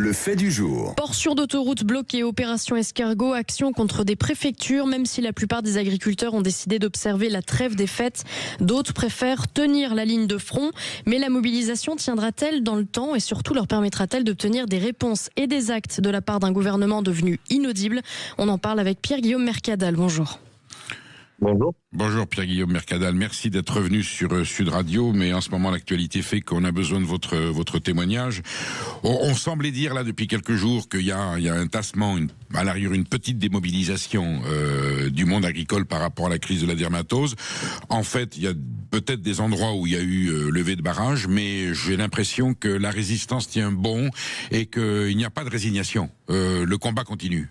Le fait du jour. Portion d'autoroute bloquée, opération escargot, action contre des préfectures. Même si la plupart des agriculteurs ont décidé d'observer la trêve des fêtes, d'autres préfèrent tenir la ligne de front. Mais la mobilisation tiendra-t-elle dans le temps et surtout leur permettra-t-elle d'obtenir des réponses et des actes de la part d'un gouvernement devenu inaudible? On en parle avec Pierre-Guillaume Mercadal. Bonjour. Bonjour. Bonjour Pierre-Guillaume Mercadal, merci d'être venu sur Sud Radio, mais en ce moment l'actualité fait qu'on a besoin de votre témoignage. On semblait dire là depuis quelques jours qu'il y a un tassement, à l'arrière une petite démobilisation du monde agricole par rapport à la crise de la dermatose. En fait, il y a peut-être des endroits où il y a eu levée de barrage, mais j'ai l'impression que la résistance tient bon et qu'il n'y a pas de résignation. Le combat continue.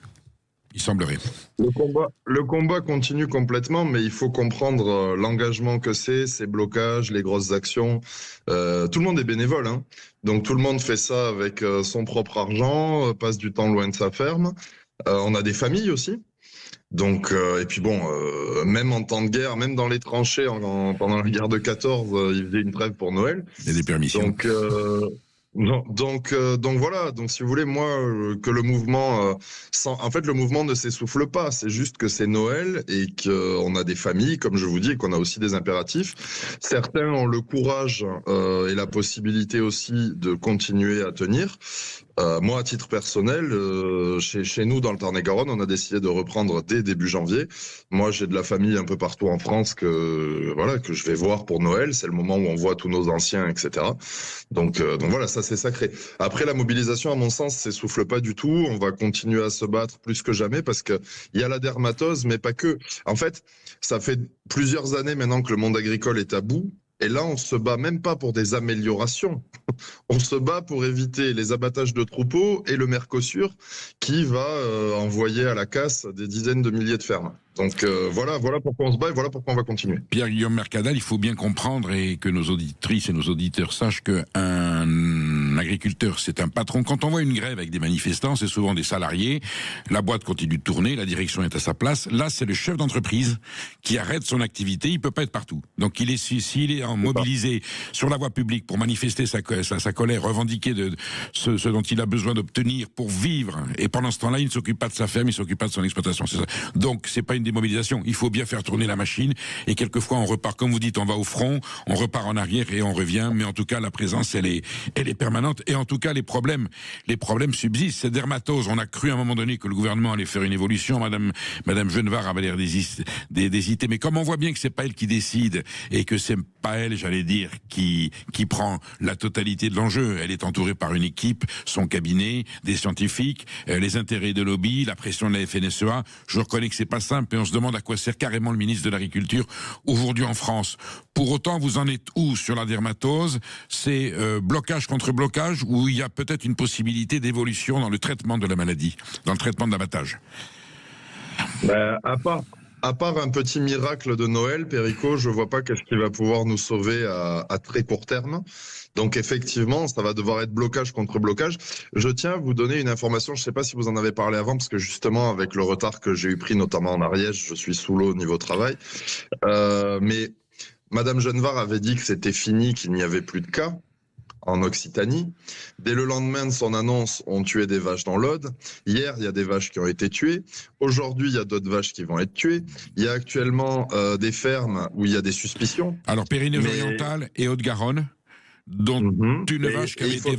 Il semblerait. Le combat continue complètement, mais il faut comprendre l'engagement que c'est, ces blocages, les grosses actions. Tout le monde est bénévole, hein. Donc tout le monde fait ça avec son propre argent, passe du temps loin de sa ferme. On a des familles aussi. Donc et puis bon, même en temps de guerre, même dans les tranchées, pendant la guerre de 14, ils faisaient une trêve pour Noël. Il y a des permissions. Donc voilà, donc si vous voulez, moi, que le mouvement, en fait, le mouvement ne s'essouffle pas, c'est juste que c'est Noël et qu'on a des familles, comme je vous dis, et qu'on a aussi des impératifs. Certains ont le courage et la possibilité aussi de continuer à tenir. Moi, à titre personnel, chez nous, dans le Tarn-et-Garonne, on a décidé de reprendre dès début janvier. Moi, j'ai de la famille un peu partout en France que je vais voir pour Noël. C'est le moment où on voit tous nos anciens, etc. Donc voilà, ça c'est sacré. Après, la mobilisation, à mon sens, s'essouffle pas du tout. On va continuer à se battre plus que jamais parce que il y a la dermatose, mais pas que. En fait, ça fait plusieurs années maintenant que le monde agricole est à bout. Et là, on se bat même pas pour des améliorations. On se bat pour éviter les abattages de troupeaux et le Mercosur qui va envoyer à la casse des dizaines de milliers de fermes. Donc voilà pourquoi on se bat et voilà pourquoi on va continuer. Pierre-Guillaume Mercadal, il faut bien comprendre et que nos auditrices et nos auditeurs sachent qu'un agriculteur, c'est un patron. Quand on voit une grève avec des manifestants, c'est souvent des salariés. La boîte continue de tourner, la direction est à sa place. Là, c'est le chef d'entreprise qui arrête son activité. Il peut pas être partout. Donc, s'il est mobilisé sur la voie publique pour manifester sa colère, revendiquer ce dont il a besoin d'obtenir pour vivre. Et pendant ce temps-là, il ne s'occupe pas de sa ferme, il ne s'occupe pas de son exploitation. C'est ça. Donc, c'est pas une démobilisation. Il faut bien faire tourner la machine. Et quelquefois, on repart, comme vous dites, on va au front, on repart en arrière et on revient. Mais en tout cas, la présence, elle est permanente. Et en tout cas, les problèmes subsistent. Cette dermatose, on a cru à un moment donné que le gouvernement allait faire une évolution. Madame Genevard avait l'air d'hésiter. Mais comme on voit bien que c'est pas elle qui décide et que c'est pas elle, j'allais dire, qui prend la totalité de l'enjeu. Elle est entourée par une équipe, son cabinet, des scientifiques, les intérêts de lobby, la pression de la FNSEA. Je reconnais que c'est pas simple et on se demande à quoi sert carrément le ministre de l'Agriculture aujourd'hui en France. Pour autant, vous en êtes où sur la dermatose? C'est blocage contre blocage ou il y a peut-être une possibilité d'évolution dans le traitement de la maladie, dans le traitement de l'abattage? À part un petit miracle de Noël, Perico, je vois pas qu'est-ce qui va pouvoir nous sauver à très court terme. Donc effectivement, ça va devoir être blocage contre blocage. Je tiens à vous donner une information, je sais pas si vous en avez parlé avant, parce que justement, avec le retard que j'ai eu pris, notamment en Ariège, je suis sous l'eau au niveau travail. Mais Madame Genevard avait dit que c'était fini, qu'il n'y avait plus de cas en Occitanie. Dès le lendemain de son annonce, on tuait des vaches dans l'Aude. Hier, il y a des vaches qui ont été tuées. Aujourd'hui, il y a d'autres vaches qui vont être tuées. Il y a actuellement des fermes où il y a des suspicions. Alors, Pyrénées-Orientales et Haute-Garonne, dont une vache qui avait été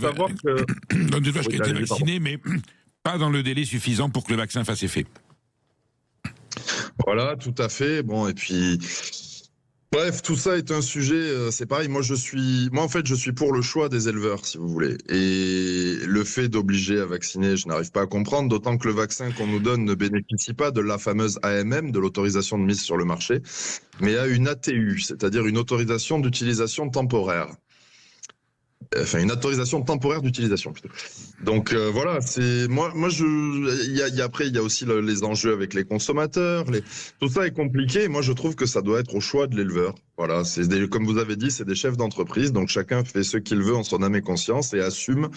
vaccinée, mais pas dans le délai suffisant pour que le vaccin fasse effet. Voilà, tout à fait. Bon, et puis... Bref, tout ça est un sujet, c'est pareil, moi en fait je suis pour le choix des éleveurs, si vous voulez. Et le fait d'obliger à vacciner, je n'arrive pas à comprendre, d'autant que le vaccin qu'on nous donne ne bénéficie pas de la fameuse AMM, de l'autorisation de mise sur le marché, mais a une ATU, c'est-à-dire une autorisation d'utilisation temporaire. Enfin, une autorisation temporaire d'utilisation plutôt. Donc voilà, c'est après il y a aussi les enjeux avec les consommateurs, tout ça est compliqué. Moi je trouve que ça doit être au choix de l'éleveur. Voilà, comme vous avez dit, c'est des chefs d'entreprise, donc chacun fait ce qu'il veut en son âme et conscience et assume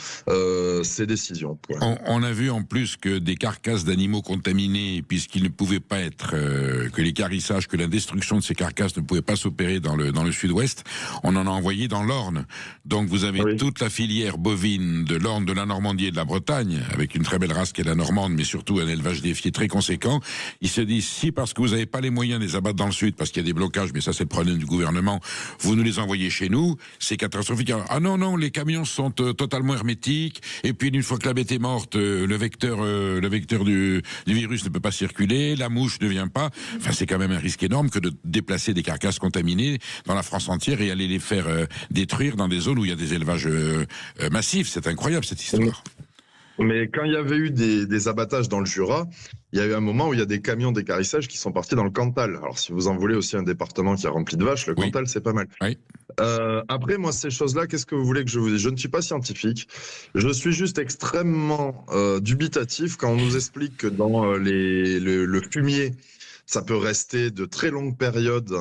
ses décisions. On a vu en plus que des carcasses d'animaux contaminés, puisqu'ils ne pouvaient pas être, que l'équarrissage, que la destruction de ces carcasses ne pouvait pas s'opérer dans le sud-ouest, on en a envoyé dans l'Orne. Donc vous avez toute la filière bovine de l'Orne, de la Normandie et de la Bretagne, avec une très belle race qui est la normande, mais surtout un élevage défié très conséquent. Ils se disent, si parce que vous n'avez pas les moyens de les abattre dans le sud, parce qu'il y a des blocages, mais ça c'est le problème du gouvernement, vous nous les envoyez chez nous, c'est catastrophique. Ah non, les camions sont totalement hermétiques, et puis une fois que la bête est morte, le vecteur du virus ne peut pas circuler, la mouche ne vient pas. Enfin, c'est quand même un risque énorme que de déplacer des carcasses contaminées dans la France entière et aller les faire détruire dans des zones où il y a des élevages massifs. C'est incroyable cette histoire. Mais quand il y avait eu des abattages dans le Jura, il y a eu un moment où il y a des camions d'équarrissage qui sont partis dans le Cantal. Alors si vous en voulez aussi un département qui est rempli de vaches, le Cantal c'est pas mal. Oui. Après moi ces choses-là, qu'est-ce que vous voulez que je vous dise? Je ne suis pas scientifique, je suis juste extrêmement dubitatif quand on nous explique que dans le fumier, ça peut rester de très longues périodes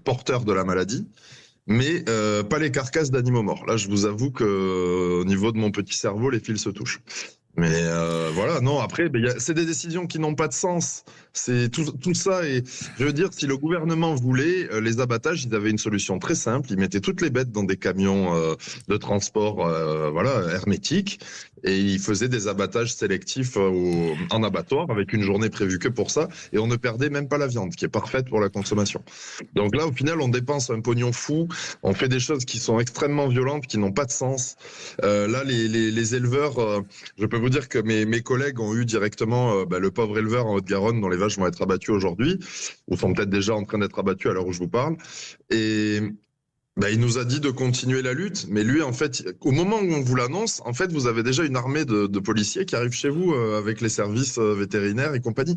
porteur de la maladie. Mais pas les carcasses d'animaux morts. Là, je vous avoue que au niveau de mon petit cerveau, les fils se touchent. Mais voilà, non, après, c'est des décisions qui n'ont pas de sens. C'est tout ça. Et je veux dire, si le gouvernement voulait les abattages, ils avaient une solution très simple. Ils mettaient toutes les bêtes dans des camions de transport hermétiques. Et ils faisaient des abattages sélectifs en abattoir avec une journée prévue que pour ça. Et on ne perdait même pas la viande, qui est parfaite pour la consommation. Donc là, au final, on dépense un pognon fou. On fait des choses qui sont extrêmement violentes, qui n'ont pas de sens. Là, les éleveurs, je peux vous dire que mes collègues ont eu directement le pauvre éleveur en Haute-Garonne dont les vaches vont être abattues aujourd'hui, ou sont peut-être déjà en train d'être abattues à l'heure où je vous parle. Et il nous a dit de continuer la lutte, mais lui, en fait, au moment où on vous l'annonce, en fait, vous avez déjà une armée de policiers qui arrivent chez vous avec les services vétérinaires et compagnie.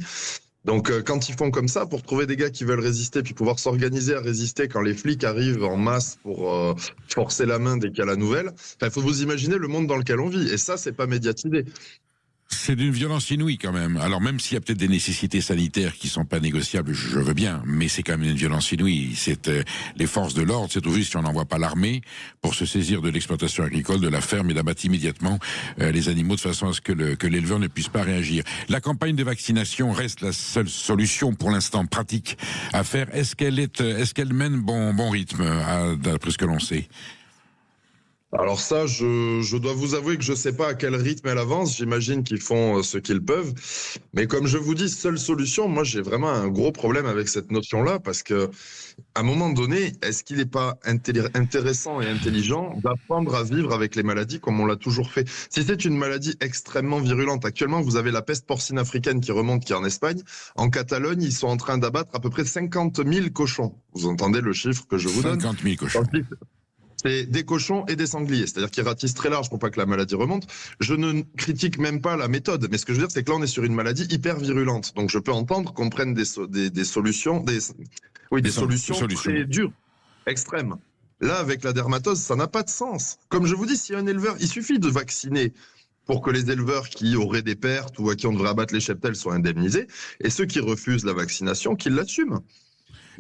Donc, quand ils font comme ça, pour trouver des gars qui veulent résister, puis pouvoir s'organiser à résister quand les flics arrivent en masse pour forcer la main dès qu'il y a la nouvelle, il faut vous imaginer le monde dans lequel on vit. Et ça, c'est pas médiatisé. C'est d'une violence inouïe quand même. Alors même s'il y a peut-être des nécessités sanitaires qui sont pas négociables, je veux bien, mais c'est quand même une violence inouïe. C'est les forces de l'ordre, c'est tout juste si on n'envoie pas l'armée pour se saisir de l'exploitation agricole, de la ferme et d'abattre immédiatement les animaux de façon à ce que l'éleveur ne puisse pas réagir. La campagne de vaccination reste la seule solution pour l'instant pratique à faire. Est-ce qu'elle mène bon rythme d'après ce que l'on sait? Alors ça, je dois vous avouer que je ne sais pas à quel rythme elle avance. J'imagine qu'ils font ce qu'ils peuvent. Mais comme je vous dis, seule solution, moi j'ai vraiment un gros problème avec cette notion-là parce que à un moment donné, est-ce qu'il n'est pas intéressant et intelligent d'apprendre à vivre avec les maladies comme on l'a toujours fait? Si c'est une maladie extrêmement virulente, actuellement vous avez la peste porcine africaine qui remonte, qui est en Espagne. En Catalogne, ils sont en train d'abattre à peu près 50 000 cochons. Vous entendez le chiffre que je vous donne? 50 000 cochons. C'est des cochons et des sangliers, c'est-à-dire qu'ils ratissent très large pour pas que la maladie remonte. Je ne critique même pas la méthode, mais ce que je veux dire, c'est que là, on est sur une maladie hyper virulente. Donc, je peux entendre qu'on prenne des solutions, solutions très dures, extrêmes. Là, avec la dermatose, ça n'a pas de sens. Comme je vous dis, s'il y a un éleveur, il suffit de vacciner pour que les éleveurs qui auraient des pertes ou à qui on devrait abattre les cheptels soient indemnisés, et ceux qui refusent la vaccination, qu'ils l'assument.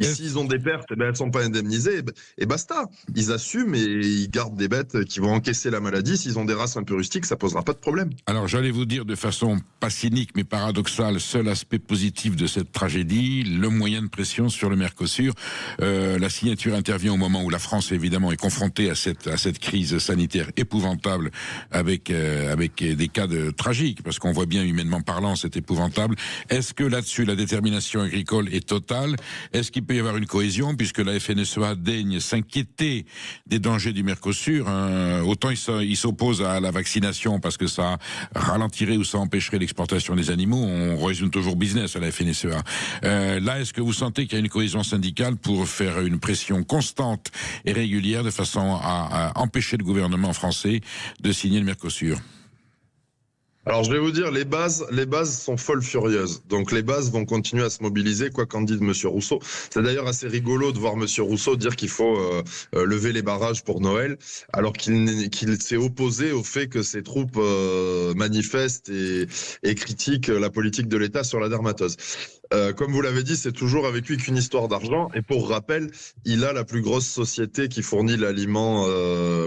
S'ils ont des pertes, elles ne sont pas indemnisées, et basta. Ils assument et ils gardent des bêtes qui vont encaisser la maladie. S'ils ont des races un peu rustiques, ça posera pas de problème. Alors j'allais vous dire de façon pas cynique mais paradoxale, seul aspect positif de cette tragédie, le moyen de pression sur le Mercosur. La signature intervient au moment où la France évidemment est confrontée à cette crise sanitaire épouvantable avec des cas tragiques, parce qu'on voit bien humainement parlant, c'est épouvantable. Est-ce que là-dessus la détermination agricole est totale? Est-ce qu'il peut y avoir une cohésion, puisque la FNSEA daigne s'inquiéter des dangers du Mercosur, autant il s'oppose à la vaccination parce que ça ralentirait ou ça empêcherait l'exportation des animaux. On résume toujours business à la FNSEA. Là, est-ce que vous sentez qu'il y a une cohésion syndicale pour faire une pression constante et régulière de façon à empêcher le gouvernement français de signer le Mercosur? Alors, je vais vous dire, les bases sont folles furieuses. Donc, les bases vont continuer à se mobiliser, quoi qu'en dise Monsieur Rousseau. C'est d'ailleurs assez rigolo de voir Monsieur Rousseau dire qu'il faut lever les barrages pour Noël, alors qu'il s'est opposé au fait que ses troupes manifestent et critiquent la politique de l'État sur la dermatose. Comme vous l'avez dit, c'est toujours avec lui qu'une histoire d'argent. Et pour rappel, il a la plus grosse société qui fournit l'aliment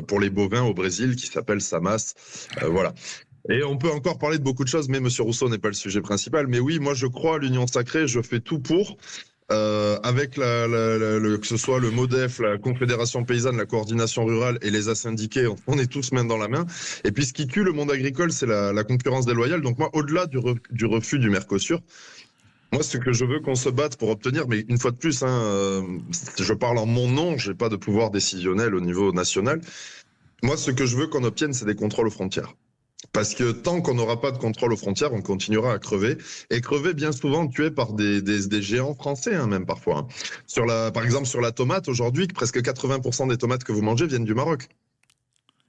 pour les bovins au Brésil, qui s'appelle Samas. Voilà. Et on peut encore parler de beaucoup de choses, mais Monsieur Rousseau n'est pas le sujet principal. Mais oui, moi je crois à l'union sacrée, je fais tout pour, avec que ce soit le MODEF, la Confédération paysanne, la coordination rurale et les asyndiqués, on est tous main dans la main. Et puis ce qui tue le monde agricole, c'est la concurrence déloyale. Donc moi, au-delà du refus du Mercosur, moi, ce que je veux qu'on se batte pour obtenir, mais une fois de plus, je parle en mon nom, j'ai pas de pouvoir décisionnel au niveau national. Moi, ce que je veux qu'on obtienne, c'est des contrôles aux frontières. Parce que tant qu'on n'aura pas de contrôle aux frontières, on continuera à crever. Et crever bien souvent tué par des géants français, même parfois. Par exemple, sur la tomate, aujourd'hui, presque 80% des tomates que vous mangez viennent du Maroc.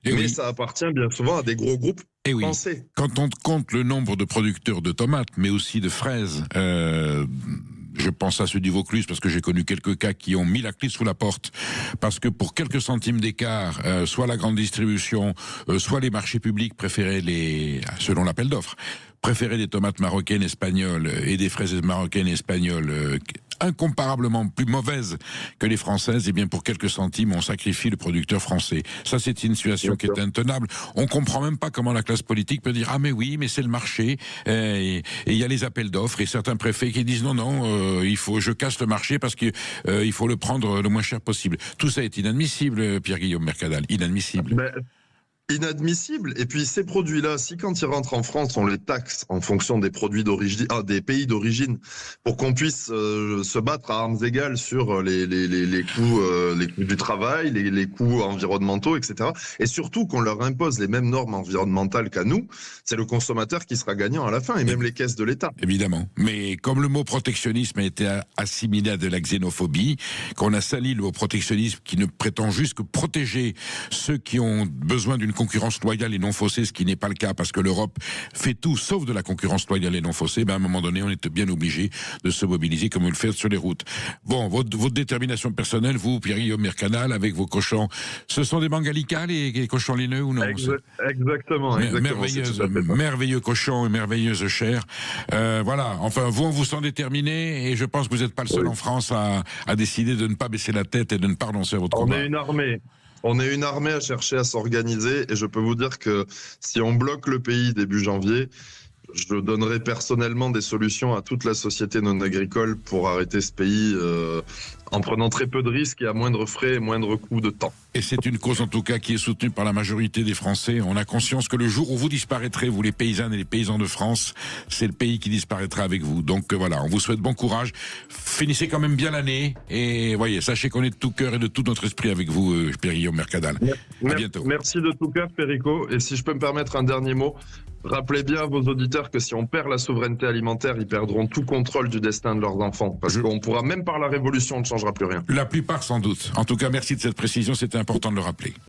Mais ça appartient bien souvent à des gros groupes français. Quand on compte le nombre de producteurs de tomates, mais aussi de fraises, je pense à ceux du Vaucluse parce que j'ai connu quelques cas qui ont mis la clé sous la porte parce que pour quelques centimes d'écart, soit la grande distribution, soit les marchés publics préféraient selon l'appel d'offres, préféraient des tomates marocaines, espagnoles et des fraises marocaines et espagnoles incomparablement plus mauvaises que les françaises, et bien pour quelques centimes, on sacrifie le producteur français. Ça, c'est une situation qui est intenable. On comprend même pas comment la classe politique peut dire « Ah mais oui, mais c'est le marché, et il y a les appels d'offres, et certains préfets qui disent « Non, non, je casse le marché parce que il faut le prendre le moins cher possible. » Tout ça est inadmissible, Pierre-Guillaume Mercadal, inadmissible. Inadmissible. Et puis ces produits-là, si quand ils rentrent en France, on les taxe en fonction des produits d'origine, des pays d'origine, pour qu'on puisse se battre à armes égales sur les coûts du travail, les coûts environnementaux, etc. Et surtout qu'on leur impose les mêmes normes environnementales qu'à nous, c'est le consommateur qui sera gagnant à la fin, et même les caisses de l'État. Évidemment. Mais comme le mot protectionnisme a été assimilé à de la xénophobie, qu'on a sali le mot protectionnisme qui ne prétend juste que protéger ceux qui ont besoin d'une concurrence loyale et non faussée, ce qui n'est pas le cas parce que l'Europe fait tout sauf de la concurrence loyale et non faussée, à un moment donné, on est bien obligé de se mobiliser comme vous le faites sur les routes. Bon, votre détermination personnelle, vous, Pierre-Guillaume Mercadal, avec vos cochons, ce sont des Bengalica, les cochons laineux ou non? Exactement. Merveilleux cochons et merveilleuse chair. Voilà, enfin, vous, on vous sent déterminé et je pense que vous n'êtes pas le seul en France à décider de ne pas baisser la tête et de ne pas renoncer à votre combat. On est une armée. On est une armée à chercher à s'organiser et je peux vous dire que si on bloque le pays début janvier, je donnerai personnellement des solutions à toute la société non agricole pour arrêter ce pays en prenant très peu de risques et à moindre frais et moindre coût de temps. Et c'est une cause en tout cas qui est soutenue par la majorité des Français. On a conscience que le jour où vous disparaîtrez, vous les paysannes et les paysans de France, c'est le pays qui disparaîtra avec vous. Donc voilà, on vous souhaite bon courage. Finissez quand même bien l'année et voyez, sachez qu'on est de tout cœur et de tout notre esprit avec vous, Pierre-Guillaume Mercadal. À bientôt. Merci de tout cœur, Perico. Et si je peux me permettre un dernier mot, rappelez bien à vos auditeurs que si on perd la souveraineté alimentaire, ils perdront tout contrôle du destin de leurs enfants. Parce qu'on pourra, même par la révolution, on ne changera plus rien. La plupart sans doute. En tout cas, merci de cette précision, c'était important de le rappeler.